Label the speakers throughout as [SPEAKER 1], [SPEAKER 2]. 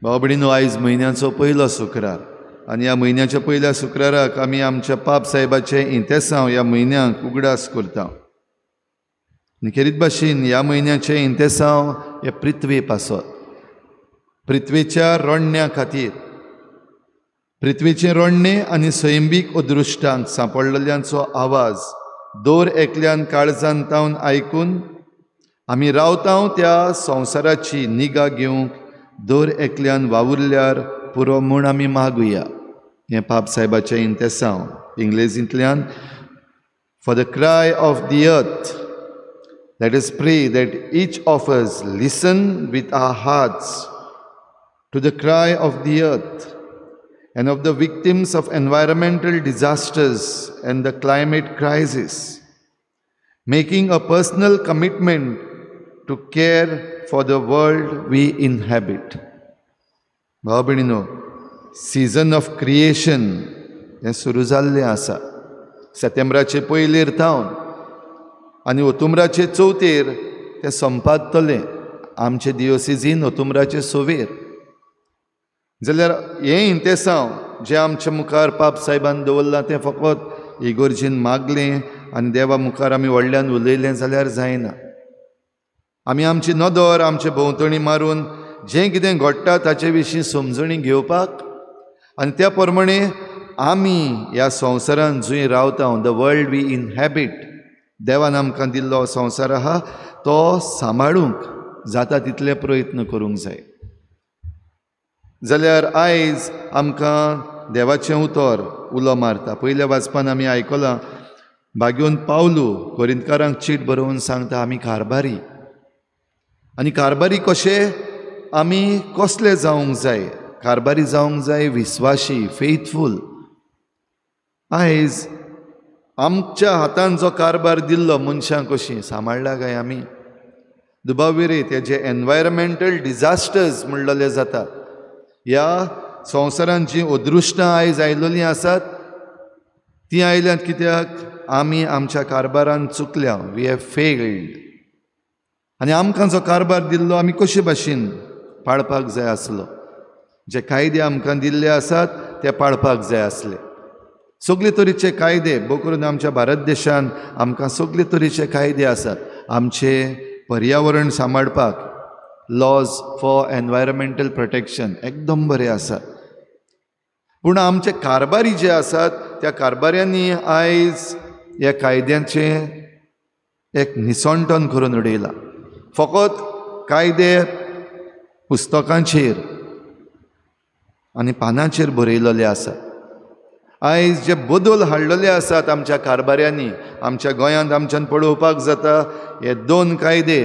[SPEAKER 1] भाव भयणीनो, आयज म्हयन्याचो पयलो शुक्रार आनी ह्या म्हयन्याच्या पयल्या शुक्राराक आमी आमच्या पाप साहेबाचें इंतेसांव ह्या म्हयन्याक उगडास करता. निखेरीत भाशेन ह्या म्हयन्याचें इंतेसांव हे पृथ्वी पासत, पृथ्वीच्या रोडण्या खातीर, पृथ्वीचें रोडणें आनी सैमीक अदृश्टांक सांपडलेल्यांचो आवाज दर एकल्यान काळजांत तावन आयकून आमी रावता त्या संवसाराची निगा घेवंक दर एकल्यान वावुरल्यार पुरो म्हूण आमी मागुया. हें पाप साहेबाचें इंतेसांव इंग्लिशींतल्यान for the cry of the earth. Let us pray that each of us listen with our hearts to the cry of the earth and of the victims of environmental disasters and the climate crisis, making a personal commitment to care for the world we inhabit. भाव भयणीनो, season of creation हें सुरू जाल्लें आसा. सप्टेंबराचे पयलीर थावन आनी ओतुंबराचे चवथेर तें संपादतलें आमचे दियोसिजीन ओतुंबराचे सोवेर. जाल्यार हें इंतेसांव जें आमच्या मुखार पाप साहेबान दवरलां तें फकत इगोर्जीन मागलें आनी देवा मुखार आमी व्हडल्यान उलयलें जाल्यार जायना. आमी आमची नदर आमचे भोंवतणी मारून जें कितें घडटा ताचे विशीं समजणी घेवपाक आनी त्या प्रमाणे आमी ह्या संवसारान जंय रावता, द वर्ल्ड वी इनहॅबीट, देवान आमकां दिल्लो संवसार आहा तो सांबाळूंक जाता तितले प्रयत्न करूंक जाय. जाल्यार आयज आमकां देवाचें उतर उलो मारता. पयल्या वाचपान आमी आयकलां, भाग्योन पावलू कोरिंतकारांक चीट बरोवन सांगता आमी कारबारी. आनी कारबारी कशे आमी कसले जावंक जाय? कारबारी जावंक जाय विस्वाशी, फेथफूल. आयज आमच्या हातान जो कारबार दिल्लो मनशांक कशी सांबाळला काय आमी? दुबाविरीत हे जे एनवायरमेंटल डिजास्टर्स म्हणलेले जातात, ह्या संवसारान जीं अदृश्टां आयज आयिल्लीं आसात तीं आयल्यांत कित्याक आमी आमच्या कारबारान चुकल्या. We have failed. आनी आमकां जो कारबार दिल्लो आमी कशे भाशेन पाळपाक जाय आसलो? जे कायदे आमकां दिल्ले आसात ते पाळपाक जाय आसले. सगळे तरेचे कायदे, भोव करून आमच्या भारत देशान आमकां सगळे तरेचे कायदे आसात आमचे पर्यावरण सांबाळपाक. लॉज फॉर एनवायरमेंटल प्रोटेक्शन एकदम बरे आसात. पूण आमचे कारबारी जे आसात त्या कारबाऱ्यांनी आयज ह्या कायद्यांचे एक निसंटन करून उडयला. फकत कायदे पुस्तकांचेर आनी पानांचेर बरयलेले आसात. आयज जे बदल हाडलेले आसात आमच्या कारबाऱ्यांनी, आमच्या गोंयांत आमच्यान पळोवपाक जाता हे 2 कायदे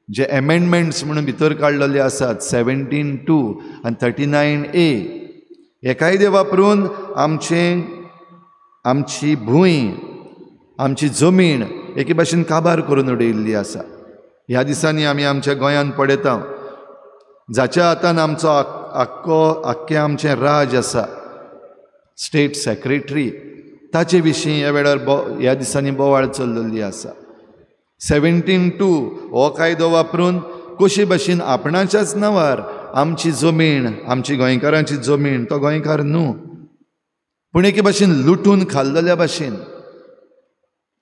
[SPEAKER 1] जे एमेंडमेंट्स म्हणून भितर काडलेले आसात, 17(2) आनी 39A. हे कायदे वापरून आमची भूंय, आमची जमीन एके भाशेन काबार करून उडयल्ली आसा. ह्या दिसांनी आमी आमच्या गोंयांत पळयता जाच्या हातान आमचो आख्खें आमचें राज आसा, स्टेट सेक्रेटरी, ताचे विशीं ह्या वेळार ह्या दिसांनी बोवाळ चल्लेली आसा. 17(2) हो कायदो वापरून कशे भाशेन आपणाच्याच नांवार आमची जमीन, आमची गोंयकारांची जमीन, तो गोंयकार न्हू पूण एके भाशेन लुटून खाल्लेल्या भाशेन.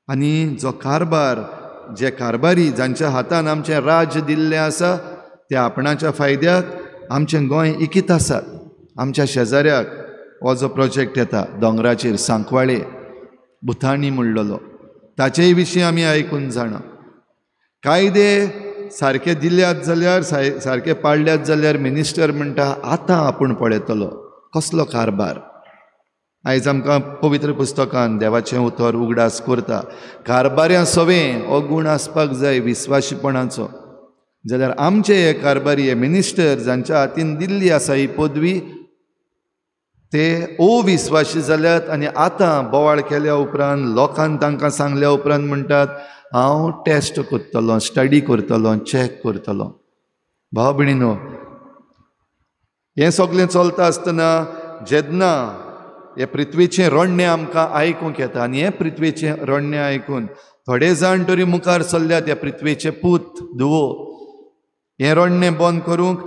[SPEAKER 1] आनी जो कारबार, जे कारबारी जांच्या हातान आमचें राज दिल्लें आसा ते आपणाच्या फायद्याक आमचें गोंय इकीत आसात. आमच्या शेजाऱ्याक हो जो प्रोजेक्ट येता दोंगराचेर सांकवाळे, बुथाणी म्हणलेलो, ताचेय विशीं आमी आयकून जाणा. कायदे सारके दिल्यात जाल्यार, सारके पाळल्यात जाल्यार मिनिस्टर म्हणटा आतां आपूण पळयतलो कसलो कारबार. आयज आमकां पवित्र पुस्तकान देवाचें उतर उगडास करता कारबाऱ्यां सवें हो गूण आसपाक जाय विस्वाशीपणाचो. जाल्यार आमचे हे कारबारी, हे मिनिस्टर जांच्या हातीन दिल्ली आसा ही पदवी, ते अविस्वाशी जाल्यात. आनी आतां बोवाळ केल्या उपरांत, लोकांक तांकां सांगल्या उपरांत म्हणटात हांव टेस्ट करतलों, स्टडी करतलों, चॅक करतलों. भाव भयणीनो, हें सगळें चलता आसतना जेन्ना हे पृथ्वीचें रोडणें आमकां आयकूंक येता आनी हें पृथ्वीचें रोडणें आयकून थोडे जाण तरी मुखार चल्ल्यात ह्या पृथ्वीचे पूत धुवो हें रोडणें बंद करूंक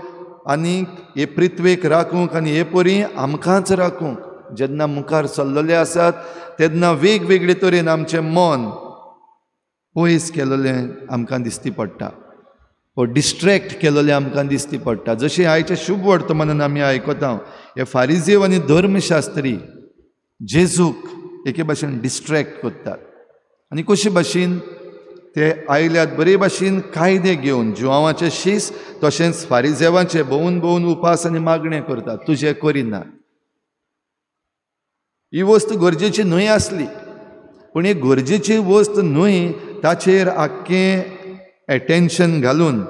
[SPEAKER 1] आनी हे पृथ्वेक राखूंक आनी हे परी आमकांच राखूंक जेन्ना मुखार चल्लेले आसात तेन्ना वेगवेगळे तरेन आमचें मन पयस केलेलें आमकां दिसती पडटा व डिस्ट्रॅक्ट केलेलें आमकां दिसती पडटा. जशें आयचे शुभ वर्तमानान आमी आयकता हे फारिजेव आनी धर्मशास्त्री जेजूक एके भाशेन डिस्ट्रॅक्ट करतात आनी कशे भाशेन ते आयल्यात बरे भाशेन कायदे घेवन जुवांवाचे शीस तशेंच फारिजेवांचे भोवून भोवून उपास आनी मागणें करतात तुजें करिना. ही वस्त गरजेची न्हय आसली पूण ही गरजेची वस्त न्हय ताचेर आख्खें एटेन्शन घालून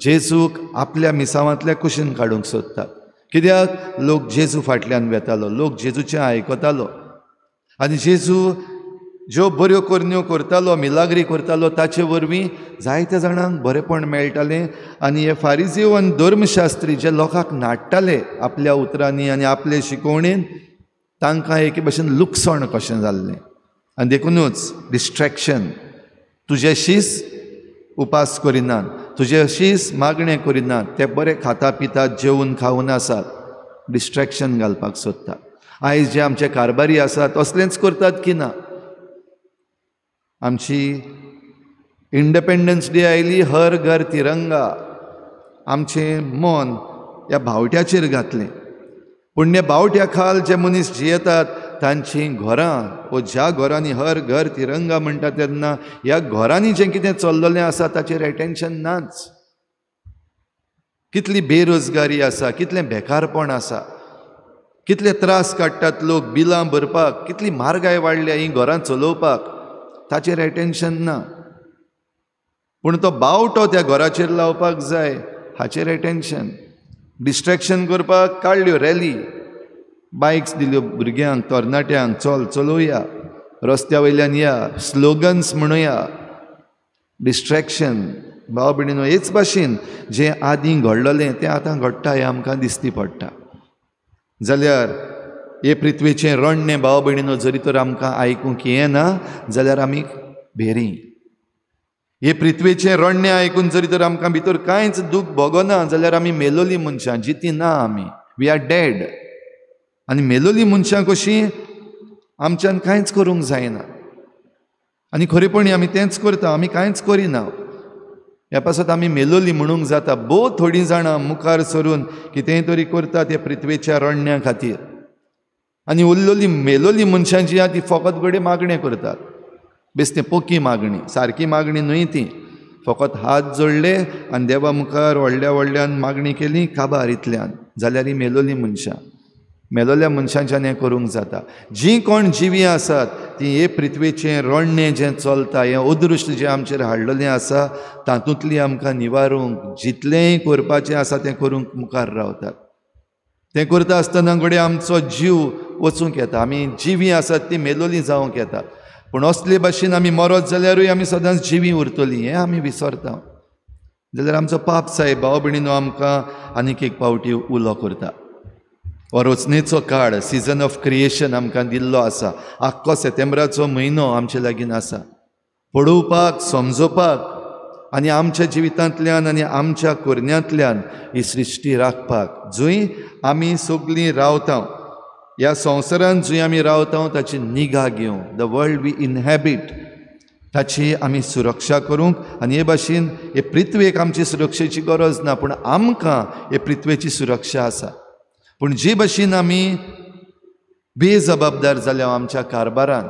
[SPEAKER 1] जेजूक आपल्या मिसावांतल्या कुशीन काडूंक सोदतात. कित्याक लोक जेजू फाटल्यान वेतालो, लोक जेजूचें आयकतालो आनी जेजू ज्यो बऱ्यो करण्यो करतालो मिलाग्री करतालो ताचे वरवीं जायत्या जाणांक बरेपण मेळटालें. आनी हे फारिजीव आनी धर्मशास्त्री जे लोकांक नाडटाले आपल्या उतरांनी आनी आपले शिकोवणेन तांकां एके भाशेन लुकसाण कशें जाल्लें आनी देखूनच डिस्ट्रॅक्शन. तुजे शीस उपास करिनात, तुजे शीस मागणें करिनात, ते बरे खाता पितात जेवून खावून आसात, डिस्ट्रॅक्शन घालपाक सोदतात. आयज जे आमचे कारबारी आसात असलेंच करतात की ना. आमची इंडिपेंडन्स डे आयली, हर घर तिरंगा आमचें मन ह्या भावट्याचेर घातलें. पूण हे भावट्या खाल जे मनीस जियेतात तांचीं घरां व ज्या घरांनी हर घर तिरंगा म्हणटा तेन्ना ह्या घरांनी जें कितें चल्लेलें आसा ताचेर एटेन्शन नाच. कितली बेरोजगारी आसा, कितलें बेकारपण आसा, कितले त्रास काडटात लोक बिलां भरपाक, कितली म्हारगाय वाडल्या ही घरां चलोवपाक, ताचेर एटेन्शन ना. पूण तो बावटो त्या घराचेर लावपाक जाय हाचेर एटेन्शन. डिस्ट्रॅक्शन करपाक काडल्यो रॅली, बायक्स दिल्यो भुरग्यांक तरणाट्यांक, चलोवया रस्त्या वयल्यान या, स्लोगन्स म्हणुया. डिस्ट्रॅक्शन. भाव भयणीनो, हेच भाशेन जें आदीं घडलेलें तें आतां घडटा हें आमकां दिसती पडटा. जाल्यार हे पृथ्वेचें रण्णें भाव भयणीनो जरी तर आमकां आयकूंक येना जाल्यार आमी भेरी. हे पृथ्वेचें रण्णें आयकून जरी तर आमकां भितर कांयच दूख भोगना जाल्यार आमी मेलोलीं मनशां, जिती ना आमी, वी आर डेड. आनी मेलोलीं मनशां कशीं आमच्यान कांयच करूंक जायना आनी खरेपणी आमी तेंच करता, आमी कांयच करिना. ह्या पासत आमी मेलोलीं म्हणूंक जाता. भोव थोडीं जाणां मुखार सरून कितेंय तरी करतात हे पृथ्वेच्या रण्ण्या खातीर आनी उरलेलीं मेलोलीं मनशां जीं आहा तीं फकत घडये मागणें करतात. बेश्टें पोकी मागणी, सारकी मागणी न्हय ती. फकत हात जोडले आनी देवा मुखार व्हडल्या व्हडल्यान मागणी केली काबार इतल्यान, जाल्यार ही मेलोलीं मनशां. मेलोल्या मनशांच्यान हें करूंक जाता. जीं कोण जिवी आसात तीं हे पृथ्वेचें रण्णें जें चलता, हें अदृश्ट जें आमचेर हाडलेलें आसा तातूंतली आमकां निवारूंक जितलेंय करपाचें आसा तें करूंक मुखार रावतात. तें करता आसतना घडये आमचो जीव वचूंक येता. आमी जिवी आसात तीं मेलोलीं जावंक येता. पूण असले भाशेन आमी मरत जाल्यारूय आमी सदांच जिवी उरतलीं हें आमी विसरता. जाल्यार आमचो पाप साहेब भाव भयणीनो आमकां आनीक एक पावटी उलो करता. हो रचनेचो काळ, सिजन ऑफ क्रिएशन आमकां दिल्लो आसा. आख्खो सेप्टेंबराचो म्हयनो आमचे लागीं आसा पळोवपाक, समजोवपाक आनी आमच्या जिवितांतल्यान आनी आमच्या करण्यांतल्यान ही सृश्टी राखपाक, जंय आमी सगळीं रावता, ह्या संवसारांत जंय आमी रावता ताची निगा घेवंक, द वर्ल्ड वी इनहॅबिट, ताची आमी सुरक्षा करूंक. आनी हे भाशेन हे पृथ्वेक आमची सुरक्षेची गरज ना पूण आमकां हे पृथ्वेची सुरक्षा आसा. पूण जे भाशेन आमी बेजबाबदार जाल्या आमच्या कारबारान,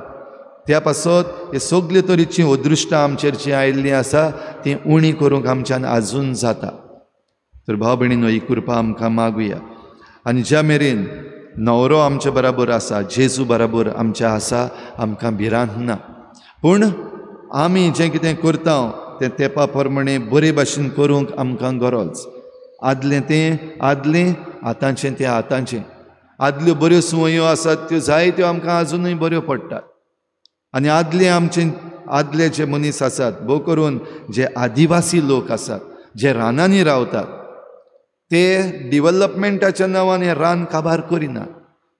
[SPEAKER 1] त्या पासत हे सगळे तरेचीं अदृश्टां आमचेर जीं आयिल्लीं आसा तीं उणी करूंक आमच्यान आजून जाता. तर भाव भयणीनो, ही कृपा आमकां मागुया. आनी ज्या मेरेन न्हवरो आमच्या बराबर आसा, जेजू बराबर आमच्या आसा, आमकां भिरांत ना. पूण आमी जें कितें करता तें तेंपा प्रमाणे बरे भाशेन करूंक आमकां गरज. आदलें तें आदलें, आतांचें तें आतांचें. आदल्यो बऱ्यो सुवायो आसात त्यो जायत्यो आमकां आजुनूय बऱ्यो पडटात. आनी आदले जे मनीस आसात, भोव करून जे आदिवासी लोक आसात, जे रानांनी रावतात, ते डिवेलपमेंटाच्या नांवान हें रान काबार करिनात.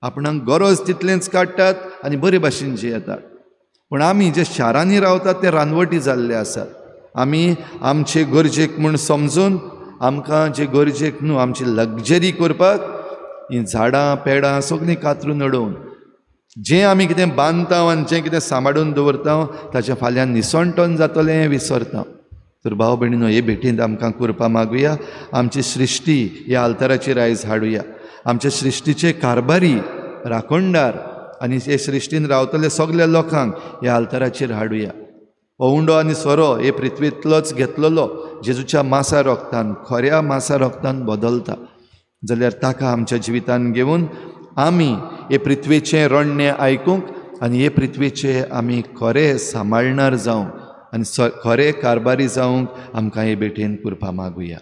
[SPEAKER 1] आपणाक गरज तितलेंच काडटात आनी बरे भाशेन जियेतात. पूण आमी जे शारांनी रावतात ते रानवटी जाल्ले आसात. आमी आमचे गरजेक म्हूण समजून आमकां जे गरजेक न्हू आमची लग्जरी करपाक हीं झाडां पेडां सगळीं कातरून उडोवन जें आमी कितें बांदता आनी जें कितें सांबाळून दवरता ताचें फाल्यां निसणटोन जातलें हें विसरता. तर भाव भयणीनो, हे भेटेंत आमकां करपा मागुया. आमची सृश्टी ह्या आल्ताराचेर आयज हाडुया. आमच्या सृश्टीचे कारभारी, राखणदार आनी हे सृश्टीन रावतले सगळ्या लोकांक ह्या आल्ताराचेर हाडुया. हो उंडो आनी सोरो हे पृथ्वींतलोच घेतलेलो जेजूच्या मासा रोगतान, खऱ्या मासा रोगतान बदलता. जाल्यार ताका आमच्या जिवितान घेवन आमी हे पृथ्वीचें रोडणें आयकूंक आनी हे पृथ्वीचे आमी खरें सांबाळणार जावंक आनी खरें कारभारी जावंक आमकां हे भेटेन करपा मागुया.